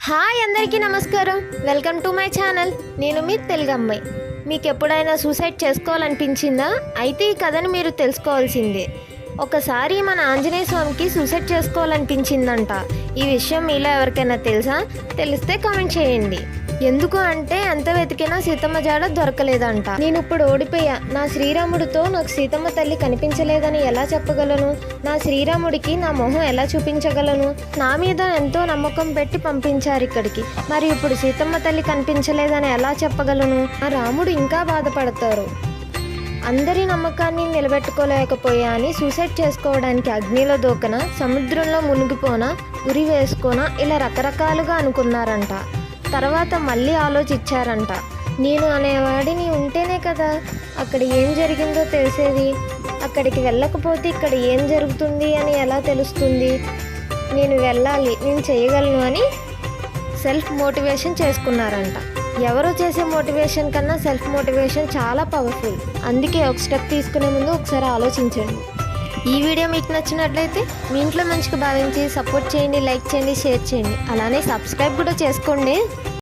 Hi అందరికీ నమస్కారం. Welcome to my channel. నేను మీ తెలుగు అమ్మాయి. మీకు ఎప్పుడైనా సూసైడ్ చేసుకోవాలనిపించిందా? అయితే ఈ కథని మీరు తెలుసుకోవాల్సిందే. ఒకసారి మన ఆంజనేయ స్వామికి సూసైడ్ చేసుకోవాలనిపించిందంట. ఈ విషయం మీలో ఎవరికైనా తెలుసా? తెలిస్తే కామెంట్ చేయండి. ఎందుకు అంటే ఎంత వెతికినా సీతమ్మ జాడ దొరకలేదంట. నేను ఇప్పుడు ఓడిపోయా, నా శ్రీరాముడితో నాకు సీతమ్మ తల్లి కనిపించలేదని ఎలా చెప్పగలను? నా శ్రీరాముడికి నా మొహం ఎలా చూపించగలను? నా మీద ఎంతో నమ్మకం పెట్టి పంపించారు ఇక్కడికి, మరి ఇప్పుడు సీతమ్మ తల్లి కనిపించలేదని ఎలా చెప్పగలను? ఆ రాముడు ఇంకా బాధపడతారు. అందరి నమ్మకాన్ని నిలబెట్టుకోలేకపోయా అని సూసైడ్ చేసుకోవడానికి అగ్నిలో దూకన, సముద్రంలో మునిగిపోనా, ఉరి వేసుకోనా, ఇలా రకరకాలుగా అనుకున్నారంట. తర్వాత మళ్ళీ ఆలోచించారంట. నేను అనేవాడిని ఉంటేనే కదా అక్కడ ఏం జరిగిందో తెలిసేది. అక్కడికి వెళ్ళకపోతే ఇక్కడ ఏం జరుగుతుంది అని ఎలా తెలుస్తుంది? నేను వెళ్ళాలి, నేను చేయగలను అని సెల్ఫ్ మోటివేషన్ చేసుకున్నారంట. ఎవరో చేసే మోటివేషన్ కన్నా సెల్ఫ్ మోటివేషన్ చాలా పవర్ఫుల్. అందుకే ఒక స్టెప్ తీసుకునే ముందు ఒకసారి ఆలోచించండి. ఈ వీడియో మీకు నచ్చినట్లయితే మీ ఇంట్లో మంచిగా భావించి సపోర్ట్ చేయండి, లైక్ చేయండి, షేర్ చేయండి. అలానే సబ్స్క్రైబ్ కూడా చేసుకోండి.